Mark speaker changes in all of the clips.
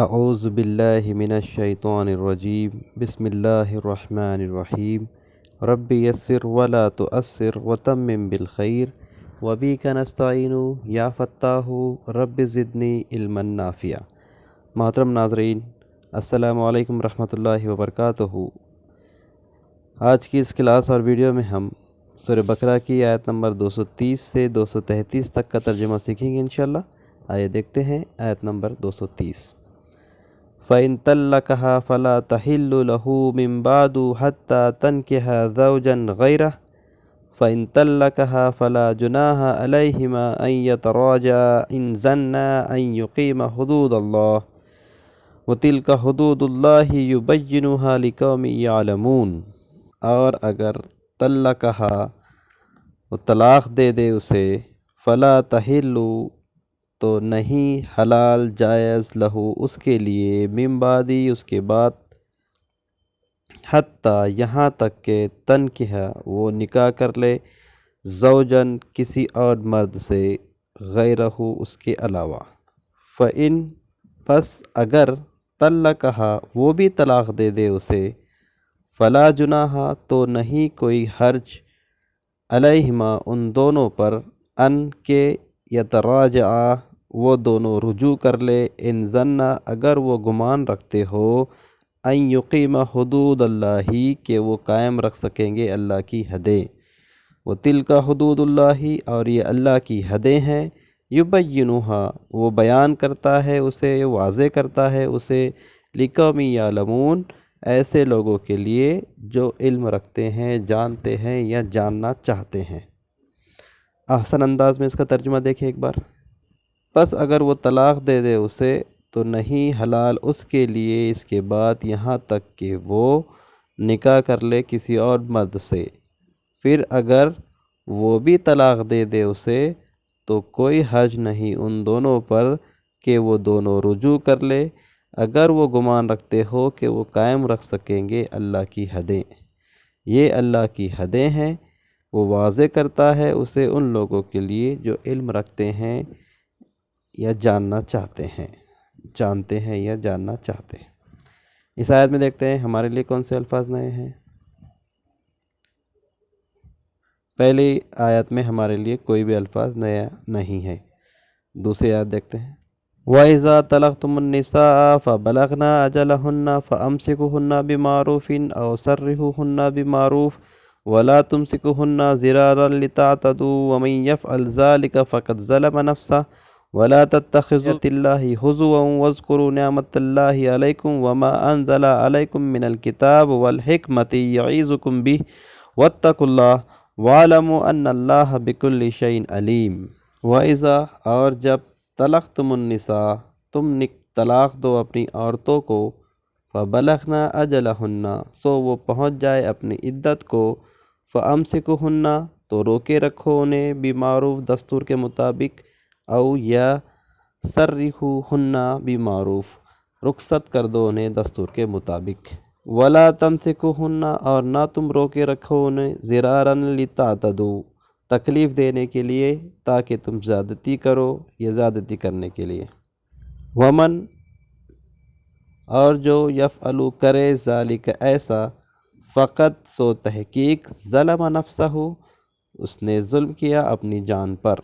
Speaker 1: اعوذ باللہ من الشیطان الرجیم بسم اللہ الرحمن الرحیم رب یسر ولا تؤثر وتمم بالخیر وبک نستعین یا فتاح رب زدنی علما نافعا۔ محترم ناظرین، السلام علیکم ورحمۃ اللہ وبرکاتہ۔ آج کی اس کلاس اور ویڈیو میں ہم سورہ بقرہ کی آیت نمبر 230 سے 233 تک کا ترجمہ سیکھیں گے انشاءاللہ۔ آئے دیکھتے ہیں آیت نمبر 230۔ فَإِن طَلَّقَهَا فَلَا تَحِلُّ لَهُ مِن بَعْدُ حَتَّى تَنكِحَ زَوْجًا غَيْرَهُ فَإِن طَلَّقَهَا فَلَا جُنَاحَ عَلَيْهِمَا أَن يَتَرَاجَعَا إِن ظَنَّا أَن يُقِيمَا حُدُودَ اللَّهِ وَتِلْكَ حُدُودُ اللَّهِ يُبَيِّنُهَا لِقَوْمٍ يَعْلَمُونَ۔ اور اگر طلقها وہ طلاق دے دے اسے، فَلَا تَحِلُّ تو نہیں حلال جائز لہو اس کے لیے، من بعدی اس کے بعد، حتیٰ یہاں تک کہ تنکیہ وہ نکاح کر لے، زوجن کسی اور مرد سے، غیرہ اس کے علاوہ۔ فَإِن پس اگر طلقہا وہ بھی طلاق دے دے اسے، فلا جناح تو نہیں کوئی حرج، علیہما ان دونوں پر، ان کے یتراجعا وہ دونوں رجوع کر لے، ان ظنا اگر وہ گمان رکھتے ہو، ان یقیم حدود اللہ کہ وہ قائم رکھ سکیں گے اللہ کی حدیں، وہ تلک حدود اللہ اور یہ اللہ کی حدیں ہیں، یبینھا وہ بیان کرتا ہے اسے، واضح کرتا ہے اسے، لقوم یعلمون ایسے لوگوں کے لیے جو علم رکھتے ہیں، جانتے ہیں یا جاننا چاہتے ہیں۔ احسن انداز میں اس کا ترجمہ دیکھیں ایک بار۔ بس اگر وہ طلاق دے دے اسے تو نہیں حلال اس کے لیے اس کے بعد یہاں تک کہ وہ نکاح کر لے کسی اور مرد سے۔ پھر اگر وہ بھی طلاق دے دے اسے تو کوئی حرج نہیں ان دونوں پر کہ وہ دونوں رجوع کر لے، اگر وہ گمان رکھتے ہو کہ وہ قائم رکھ سکیں گے اللہ کی حدیں۔ یہ اللہ کی حدیں ہیں، وہ واضح کرتا ہے اسے ان لوگوں کے لیے جو علم رکھتے ہیں یا جاننا چاہتے ہیں، جانتے ہیں یا جاننا چاہتے ہیں۔ اس آیت میں دیکھتے ہیں ہمارے لیے کون سے الفاظ نئے ہیں۔ پہلی آیت میں ہمارے لیے کوئی بھی الفاظ نیا نہیں ہے۔ دوسری آیت دیکھتے ہیں۔ وَإِذَا طَلَقْتُمُ النِّسَاءَ فَبَلَغْنَ أَجَلَهُنَّ فَأَمْسِكُوهُنَّ بِمَعْرُوفٍ أَوْ سَرِّحُوهُنَّ بِمَعْرُوفٍ وَلَا تُمْسِكُوهُنَّ ضِرَارًا لِتَعْتَدُوا وَمَن يَفْعَلْ ذَلِكَ فَقَدْ ظَلَمَ نَفْسَهُ وَلَا تَتَّخِذُوا آيَاتِ اللَّهِ هُزُوًا وَاذْكُرُوا نِعْمَةَ اللَّهِ عَلَيْكُمْ وَمَا أَنزَلَ عَلَيْكُمْ مِنَ الْكِتَابِ وَالْحِكْمَةِ يَعِظُكُمْ بِهِ وَاتَّقُوا اللَّهَ وَاعْلَمُوا أَنَّ اللَّهَ بِكُلِّ شَيْءٍ عَلِيمٌ۔ وَإِذَا اور جب طلقتم النساء تم طلاق دو اپنی عورتوں کو، فبلغنا اجلہن سو وہ پہنچ جائے اپنی عدت کو، فامسکوہن تو روکے رکھو انہیں، بمعروف دستور کے مطابق، او یا سرحوہن بمعروف رخصت کر دو انہیں دستور کے مطابق، ولا تمسکوہن اور نہ تم روکے رکھو انہیں، ضرارا لتعتدوا تکلیف دینے کے لیے تاکہ تم زیادتی کرو یا زیادتی کرنے کے لیے، ومن اور جو یفعلو کرے ذالک ایسا، فقط سو تحقیق، ظلم نفسہ اس نے ظلم کیا اپنی جان پر،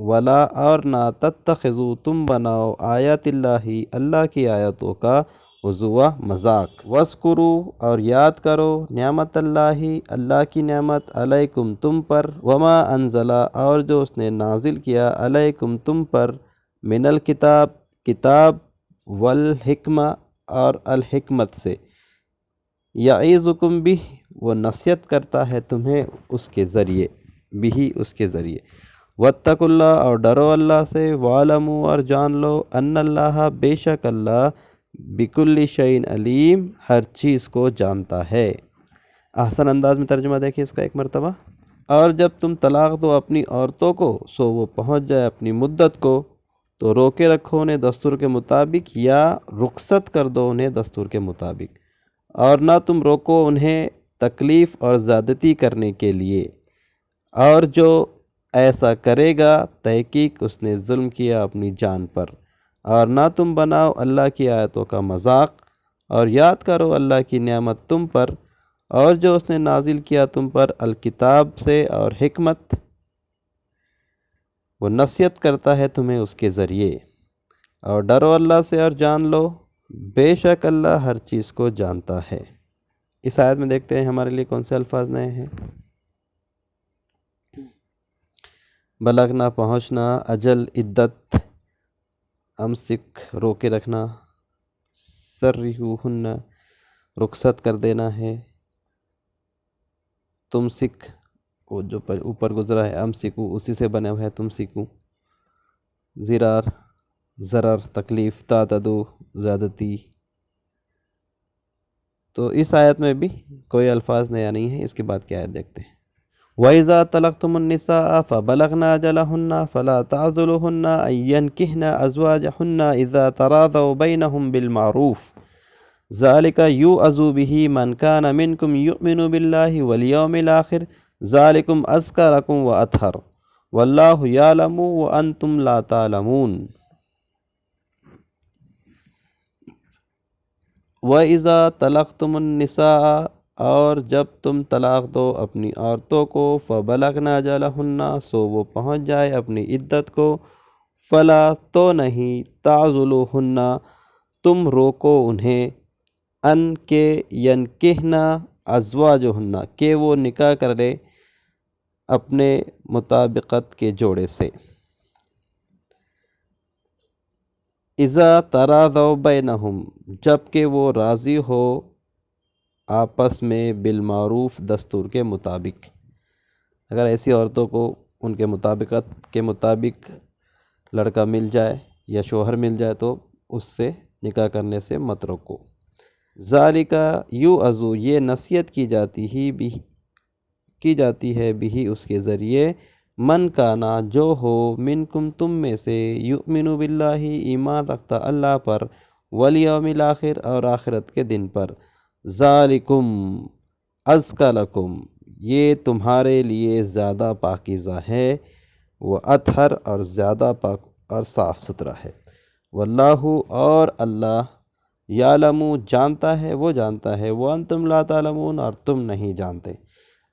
Speaker 1: ولا اور نہ تتخذوا تم بناؤ آیات اللہ اللہ کی آیتوں کا ہزوا مذاق، واذکروا اور یاد کرو نعمت اللہ اللہ کی نعمت، علیکم تم پر، وما انزل اور جو اس نے نازل کیا، علیکم تم پر، من الکتاب کتاب، والحکمہ اور الحکمت سے، یعظکم بہ وہ نصیحت کرتا ہے تمہیں اس کے ذریعے، بہ اس کے ذریعے، واتقوا اللہ اور ڈرو اللہ سے، وعلموا اور جان لو، ان اللہ بے شک اللہ، بکل شیء علیم ہر چیز کو جانتا ہے۔ احسن انداز میں ترجمہ دیکھیں اس کا ایک مرتبہ۔ اور جب تم طلاق دو اپنی عورتوں کو، سو وہ پہنچ جائے اپنی مدت کو، تو روکے رکھو انہیں دستور کے مطابق یا رخصت کر دو انہیں دستور کے مطابق، اور نہ تم روکو انہیں تکلیف اور زیادتی کرنے کے لیے، اور جو ایسا کرے گا تحقیق اس نے ظلم کیا اپنی جان پر، اور نہ تم بناؤ اللہ کی آیتوں کا مذاق، اور یاد کرو اللہ کی نعمت تم پر اور جو اس نے نازل کیا تم پر الکتاب سے اور حکمت، وہ نصیحت کرتا ہے تمہیں اس کے ذریعے، اور ڈرو اللہ سے اور جان لو بے شک اللہ ہر چیز کو جانتا ہے۔ اس آیت میں دیکھتے ہیں ہمارے لیے کون سے الفاظ نئے ہیں۔ بلغنا پہنچنا، اجل عدت، امسک روکے رکھنا، سرحوہن رخصت کر دینا ہے، تمسک وہ جو اوپر گزرا ہے امسکو اسی سے بنے ہوئے ہے تمسکو، زرار ضرر تکلیف، تعتدو زیادتی۔ تو اس آیت میں بھی کوئی الفاظ نیا نہیں ہے۔ اس کے بعد کی آیت دیکھتے ہیں۔ وَإِذَا طَلَقْتُمُ النِّسَاءَ فَبَلَغْنَ أَجَلَهُنَّ فَلَا تَعْضُلُوهُنَّ أَن يَنكِحْنَ أَزْوَاجَهُنَّ إِذَا تَرَاضَوْا بَيْنَهُم بِالْمَعْرُوفِ ذَلِكَ يُوعَظُ بِهِ مَن كَانَ مِنكُمْ يُؤْمِنُ بِاللَّهِ وَالْيَوْمِ الْآخِرِ ذَلِكُمْ أَزْكَىٰ لَكُمْ وَأَطْهَرُ وَاللَّهُ يَعْلَمُ وَأَنْتُمْ لَا تَعْلَمُونَ۔ وَإِذَا طَلَقْتُمُ النِّسَاءَ اور جب تم طلاق دو اپنی عورتوں کو، فَبَلَغْنَ أَجَلَهُنَّ سو وہ پہنچ جائے اپنی عدت کو، فَلَا تو نہیں، تَعْضُلُوهُنَّ تم روکو انہیں، ان کے ینکحن ازواجہن کہ وہ نکاح کر لے اپنے مطابقت کے جوڑے سے، اذا تراضوا بینہم جب کہ وہ راضی ہو آپس میں، بالمعروف دستور کے مطابق۔ اگر ایسی عورتوں کو ان کے مطابقت کے مطابق لڑکا مل جائے یا شوہر مل جائے تو اس سے نکاح کرنے سے مت روکو۔ ذالک یوعظ یہ نصیحت کی جاتی ہے بھی اس کے ذریعے، من کانا جو ہو، منکم تم میں سے، یؤمن باللہ ایمان رکھتا اللہ پر، والیوم الاخر اور آخرت کے دن پر، ذالکم ازکی لکم یہ تمہارے لیے زیادہ پاکیزہ ہے، واطہر اور زیادہ پاک اور صاف ستھرا ہے، واللہ اور اللہ، یعلم جانتا ہے، وہ جانتا ہے، وانتم لا تعلمون اور تم نہیں جانتے۔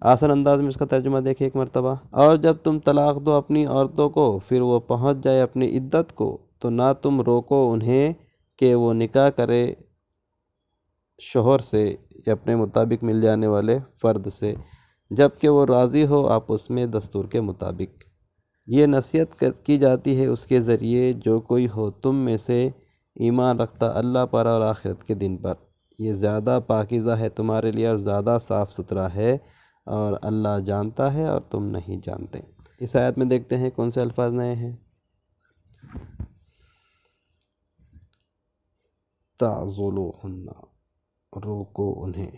Speaker 1: آسان انداز میں اس کا ترجمہ دیکھیں ایک مرتبہ۔ اور جب تم طلاق دو اپنی عورتوں کو، پھر وہ پہنچ جائے اپنی عدت کو، تو نہ تم روکو انہیں کہ وہ نکاح کرے شوہر سے یا اپنے مطابق مل جانے والے فرد سے، جب کہ وہ راضی ہو آپس میں دستور کے مطابق۔ یہ نصیحت کی جاتی ہے اس کے ذریعے جو کوئی ہو تم میں سے ایمان رکھتا اللہ پر اور آخرت کے دن پر، یہ زیادہ پاکیزہ ہے تمہارے لیے اور زیادہ صاف ستھرا ہے، اور اللہ جانتا ہے اور تم نہیں جانتے۔ اس آیت میں دیکھتے ہیں کون سے الفاظ نئے ہیں۔ تعضلوہن روکو انہیں،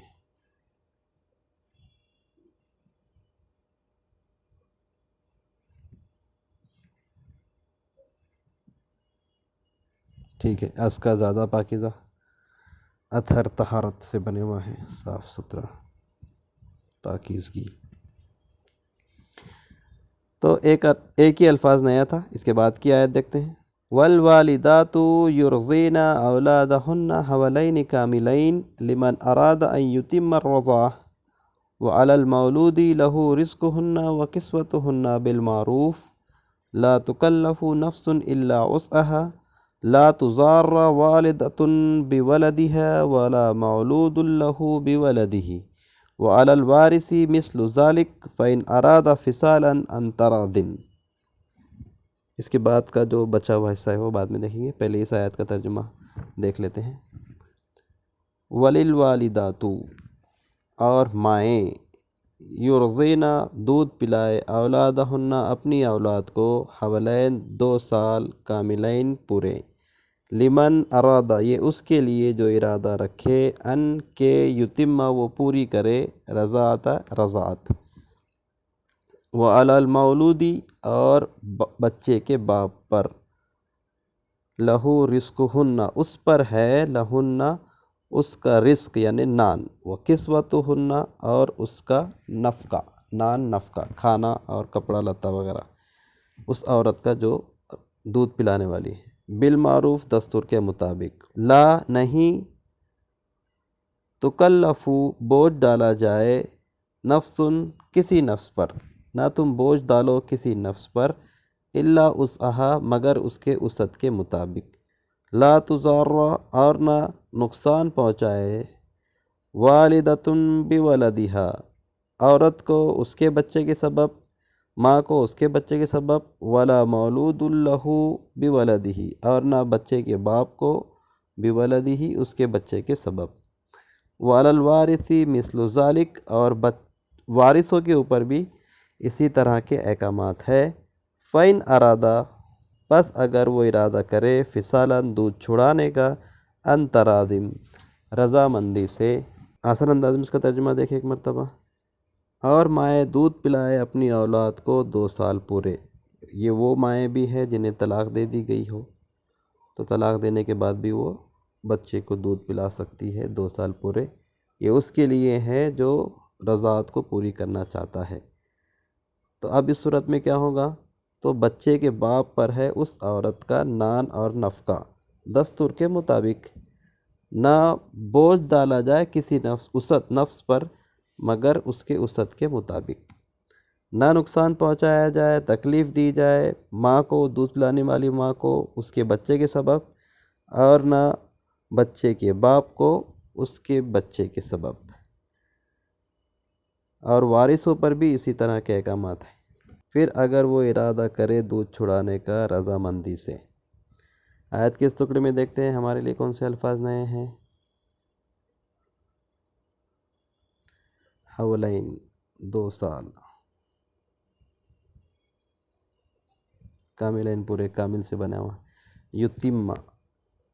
Speaker 1: ٹھیک ہے۔ اس کا زیادہ پاکیزہ، اطہر طہارت سے بنے ہوا ہے، صاف ستھرا، پاکیزگی۔ تو ایک ہی الفاظ نیا تھا۔ اس کے بعد کی آیت دیکھتے ہیں۔ والوالدات یرضین اولادہن حولین کاملین لمن اراد ان یتم الرضاعہ وعلی المولود لہ رزقہن وکسوتہن بالمعروف لا تکلف نفس الا وسعہا لا تضار والدۃ بولدها ولا مولود لہ بولدہ وعلی الوارث مثل ذلک فإن اراد فصالا عن تراض۔ اس کے بعد کا جو بچا ہوا حصہ ہے وہ بعد میں دیکھیں گے، پہلے اس آیت کا ترجمہ دیکھ لیتے ہیں۔ وللوالدات اور مائیں، یرضینا دودھ پلائے، اولادہن اپنی اولاد کو، حولین 2 سال، کاملین پورے، لمن ارادہ یہ اس کے لیے جو ارادہ رکھے، ان کے یتمہ وہ پوری کرے، رضاعت، وعلی المولود اور بچے کے باپ پر، لہو رزقہن اس پر ہے، لہن اس کا رزق یعنی نان، وکسوتہن اور اس کا نفقہ، نان نفقہ کھانا اور کپڑا لتا وغیرہ، اس عورت کا جو دودھ پلانے والی ہے، بالمعروف دستور کے مطابق، لا نہیں، تکلفو بوجھ ڈالا جائے، نفس کسی نفس پر، نہ تم بوجھ ڈالو کسی نفس پر، الا وسعہا مگر اس کے وسعت کے مطابق، لا تضار اور نہ نقصان پہنچائے، والدۃ بولدہا عورت کو اس کے بچے کے سبب، ماں کو اس کے بچے کے سبب، ولا مولود لہ بولدہ اور نہ بچے کے باپ کو، بولدہ اس کے بچے کے سبب، وعلی الوارث مثل ذالک اور وارثوں کے اوپر بھی اسی طرح کے احکامات ہے، فَإِنْ ارادہ پس اگر وہ ارادہ کرے، فصالاً دودھ چھڑانے کا، ان تراضٍ رضامندی سے۔ آسان انداز میں اس کا ترجمہ دیکھیں ایک مرتبہ، اور مائیں دودھ پلائے اپنی اولاد کو 2 سال پورے، یہ وہ مائیں بھی ہیں جنہیں طلاق دے دی گئی ہو تو طلاق دینے کے بعد بھی وہ بچے کو دودھ پلا سکتی ہے 2 سال پورے، یہ اس کے لیے ہے جو رضاعت کو پوری کرنا چاہتا ہے۔ تو اب اس صورت میں کیا ہوگا؟ تو بچے کے باپ پر ہے اس عورت کا نان اور نفقہ دستور کے مطابق، نہ بوجھ ڈالا جائے کسی وسعت نفس پر مگر اس کے وسعت کے مطابق، نہ نقصان پہنچایا جائے، تکلیف دی جائے ماں کو، دودھ پلانے والی ماں کو اس کے بچے کے سبب، اور نہ بچے کے باپ کو اس کے بچے کے سبب، اور وارثوں پر بھی اسی طرح کے احکامات ہیں۔ پھر اگر وہ ارادہ کرے دودھ چھڑانے کا رضامندی سے۔ آیت کے اس ٹکڑے میں دیکھتے ہیں ہمارے لیے کون سے الفاظ نئے ہیں۔ حولین 2 سال، کاملین پورے کامل سے بنا ہوا، یتیم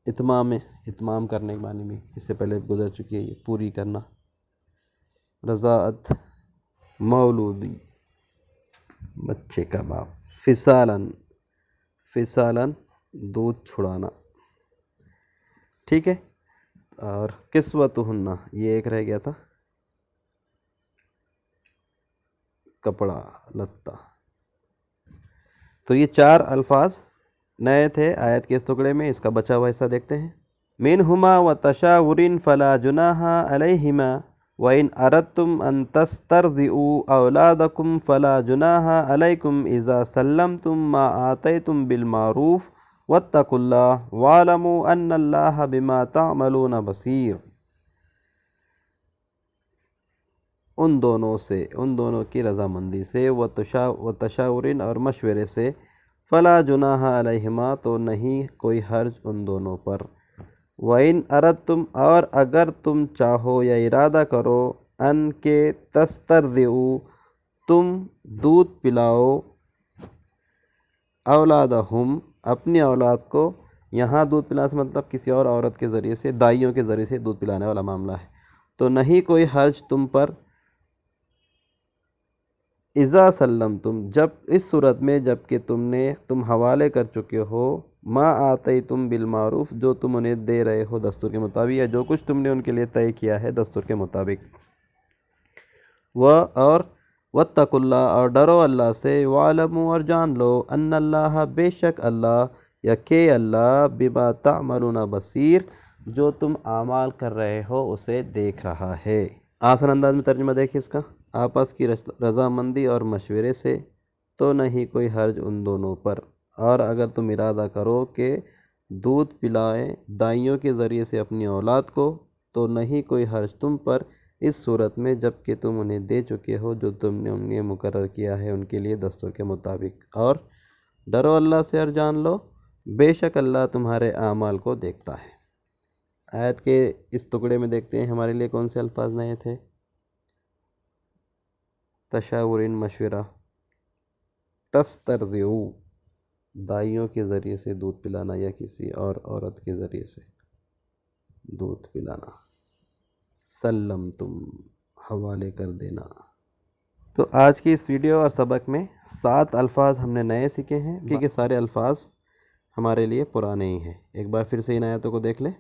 Speaker 1: اتمام کرنے کے معنی میں، اس سے پہلے گزر چکی ہے، یہ پوری کرنا، رضاعت مولودی بچے کا باپ، فصالاً دودھ چھڑانا، ٹھیک ہے۔ اور کسوتہن یہ ایک رہ گیا تھا، کپڑا لتا، تو یہ 4 الفاظ نئے تھے آیت کے اس ٹکڑے میں، اس کا بچا ہوا حصہ دیکھتے ہیں۔ منہما وتشاور فلا جناح علیہما وَإِنْ أَرَدْتُمْ أَنْ تَسْتَرْضِعُوا أَوْلَادَكُمْ فَلَا جُنَاحَ عَلَيْكُمْ إِذَا سَلَّمْتُمْ مَا آتَيْتُمْ بِالْمَعْرُوفِ وَاتَّقُوا اللَّهَ وَاعْلَمُوا أَنَّ اللَّهَ بِمَا تَعْمَلُونَ بَصِيرٌ۔ ان دونوں کی رضامندی سے، وتشاورن اور مشورے سے، فلا جناح علیہما تو نہیں کوئی حرج ان دونوں پر، وَإِنْ أَرَدْتُمْ اور اگر تم چاہو یا ارادہ کرو، ان کے تسترضعوا تم دودھ پلاؤ، اولادہم اپنی اولاد کو، یہاں دودھ پلانے سے مطلب کسی اور عورت کے ذریعے سے، دائیوں کے ذریعے سے دودھ پلانے والا معاملہ ہے، تو نہیں کوئی حرج تم پر، اذا سلمتم جب اس صورت میں جب کہ تم حوالے کر چکے ہو، ما آتیتم بالمعروف جو تم انہیں دے رہے ہو دستور کے مطابق، یا جو کچھ تم نے ان کے لیے طے کیا ہے دستور کے مطابق، اور واتقوا اللہ اور ڈرو اللہ سے، وَاعْلَمُوا اور جان لو، ان اللہ بے شک اللہ، یا کہ اللہ، بما تعملون بصیر جو تم اعمال کر رہے ہو اسے دیکھ رہا ہے۔ آسان انداز میں ترجمہ دیکھیں اس کا، آپس کی رضامندی اور مشورے سے تو نہیں کوئی حرج ان دونوں پر، اور اگر تم ارادہ کرو کہ دودھ پلائیں دائیوں کے ذریعے سے اپنی اولاد کو، تو نہیں کوئی حرج تم پر اس صورت میں جب کہ تم انہیں دے چکے ہو جو تم نے انہیں مقرر کیا ہے ان کے لیے دستور کے مطابق، اور ڈرو اللہ سے اور جان لو بے شک اللہ تمہارے اعمال کو دیکھتا ہے۔ آیت کے اس ٹکڑے میں دیکھتے ہیں ہمارے لیے کون سے الفاظ نئے تھے۔ تشاورن مشورہ، تسترضعوا دائیوں کے ذریعے سے دودھ پلانا یا کسی اور عورت کے ذریعے سے دودھ پلانا، سلمتم حوالے کر دینا۔ تو آج کی اس ویڈیو اور سبق میں 7 الفاظ ہم نے نئے سیکھے ہیں، کیونکہ سارے الفاظ ہمارے لیے پرانے ہی ہیں۔ ایک بار پھر سے ان آیتوں کو دیکھ لیں۔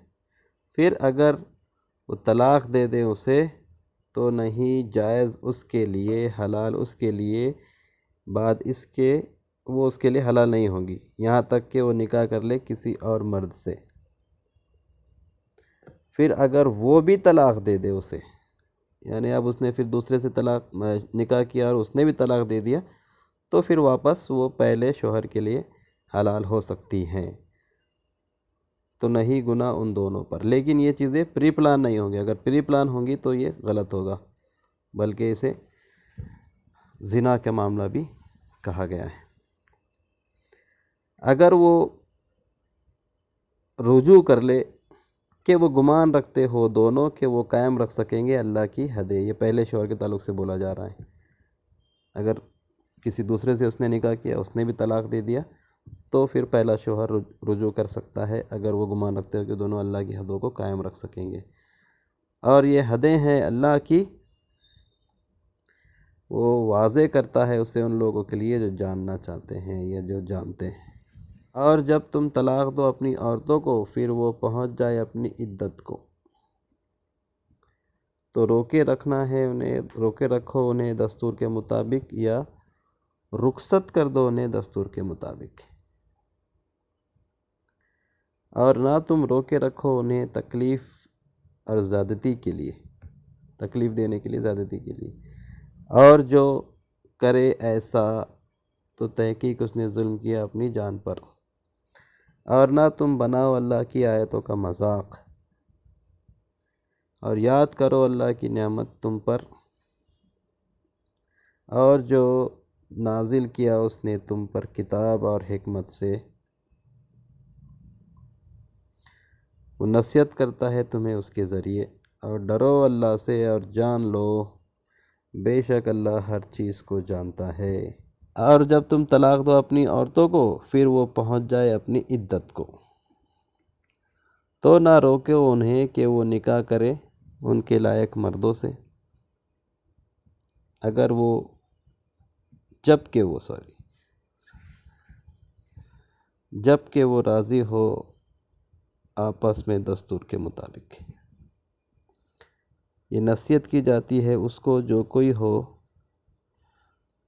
Speaker 1: پھر اگر وہ طلاق دے دیں اسے تو نہیں جائز اس کے لیے، حلال اس کے لیے بعد اس کے وہ اس کے لیے حلال نہیں ہوں گی یہاں تک کہ وہ نکاح کر لے کسی اور مرد سے۔ پھر اگر وہ بھی طلاق دے دے اسے، یعنی اب اس نے پھر دوسرے سے نکاح کیا اور اس نے بھی طلاق دے دیا، تو پھر واپس وہ پہلے شوہر کے لیے حلال ہو سکتی ہیں، تو نہیں گناہ ان دونوں پر۔ لیکن یہ چیزیں پری پلان نہیں ہوں گی، اگر پری پلان ہوں گی تو یہ غلط ہوگا، بلکہ اسے زنا کا معاملہ بھی کہا گیا ہے۔ اگر وہ رجوع کر لے کہ وہ گمان رکھتے ہو دونوں کہ وہ قائم رکھ سکیں گے اللہ کی حدیں، یہ پہلے شوہر کے تعلق سے بولا جا رہا ہے۔ اگر کسی دوسرے سے اس نے نکاح کیا، اس نے بھی طلاق دے دیا، تو پھر پہلا شوہر رجوع کر سکتا ہے اگر وہ گمان رکھتے ہو کہ دونوں اللہ کی حدوں کو قائم رکھ سکیں گے۔ اور یہ حدیں ہیں اللہ کی، وہ واضح کرتا ہے اسے ان لوگوں کے لیے جو جاننا چاہتے ہیں یا جو جانتے ہیں۔ اور جب تم طلاق دو اپنی عورتوں کو، پھر وہ پہنچ جائے اپنی عدت کو، تو روکے رکھو انہیں دستور کے مطابق، یا رخصت کر دو انہیں دستور کے مطابق۔ اور نہ تم روکے رکھو انہیں تکلیف اور زیادتی کے لیے، تکلیف دینے کے لیے، زیادتی کے لیے۔ اور جو کرے ایسا تو تحقیق اس نے ظلم کیا اپنی جان پر۔ اور نہ تم بناؤ اللہ کی آیتوں کا مذاق، اور یاد کرو اللہ کی نعمت تم پر، اور جو نازل کیا اس نے تم پر کتاب اور حکمت سے، وہ نصیحت کرتا ہے تمہیں اس کے ذریعے۔ اور ڈرو اللہ سے اور جان لو بے شک اللہ ہر چیز کو جانتا ہے۔ اور جب تم طلاق دو اپنی عورتوں کو، پھر وہ پہنچ جائے اپنی عدت کو، تو نہ روکو انہیں کہ وہ نکاح کرے ان کے لائق مردوں سے، جب کہ وہ راضی ہو آپس میں دستور کے مطابق۔ یہ نصیحت کی جاتی ہے اس کو جو کوئی ہو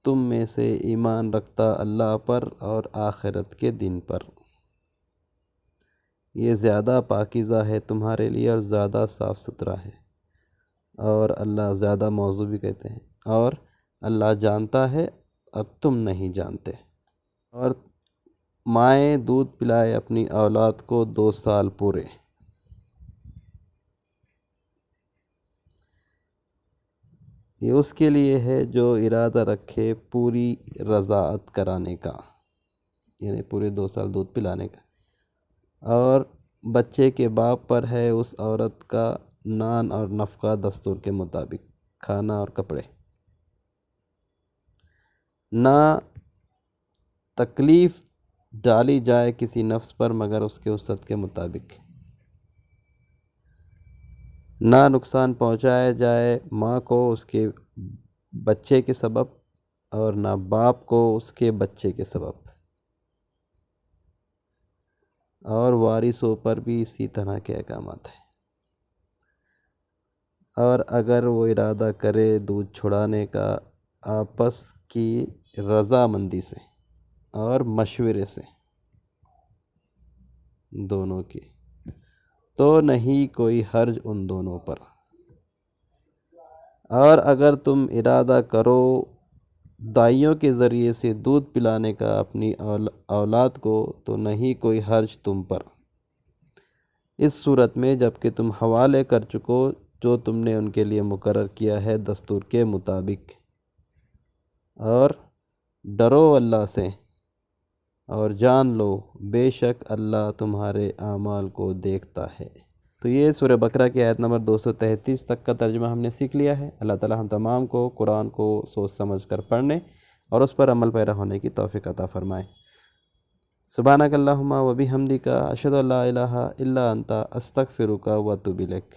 Speaker 1: تم میں سے ایمان رکھتا اللہ پر اور آخرت کے دن پر، یہ زیادہ پاکیزہ ہے تمہارے لیے اور زیادہ صاف ستھرا ہے، اور اللہ زیادہ موضوع بھی کہتے ہیں، اور اللہ جانتا ہے اور تم نہیں جانتے۔ اور مائیں دودھ پلائے اپنی اولاد کو 2 سال پورے، یہ اس کے لیے ہے جو ارادہ رکھے پوری رضاعت کرانے کا، یعنی پورے 2 سال دودھ پلانے کا۔ اور بچے کے باپ پر ہے اس عورت کا نان اور نفقہ دستور کے مطابق، کھانا اور کپڑے۔ نہ تکلیف ڈالی جائے کسی نفس پر مگر اس کے وسعت کے مطابق، نہ نقصان پہنچایا جائے ماں کو اس کے بچے کے سبب، اور نہ باپ کو اس کے بچے کے سبب، اور وارثوں پر بھی اسی طرح کے احکامات ہیں۔ اور اگر وہ ارادہ کرے دودھ چھڑانے کا آپس کی رضامندی سے اور مشورے سے دونوں کی، تو نہیں کوئی حرج ان دونوں پر۔ اور اگر تم ارادہ کرو دائیوں کے ذریعے سے دودھ پلانے کا اپنی اولاد کو، تو نہیں کوئی حرج تم پر، اس صورت میں جب کہ تم حوالے کر چکو جو تم نے ان کے لیے مقرر کیا ہے دستور کے مطابق۔ اور ڈرو اللہ سے اور جان لو بے شک اللہ تمہارے اعمال کو دیکھتا ہے۔ تو یہ سورہ بقرہ کی آیت نمبر 233 تک کا ترجمہ ہم نے سیکھ لیا ہے۔ اللہ تعالی ہم تمام کو قرآن کو سوچ سمجھ کر پڑھنے اور اس پر عمل پیرا ہونے کی توفیق عطا فرمائے۔ سبحانک اللہم و بحمدک اشہد ان لا الہ الا انت استغفرک و اتوب الیک۔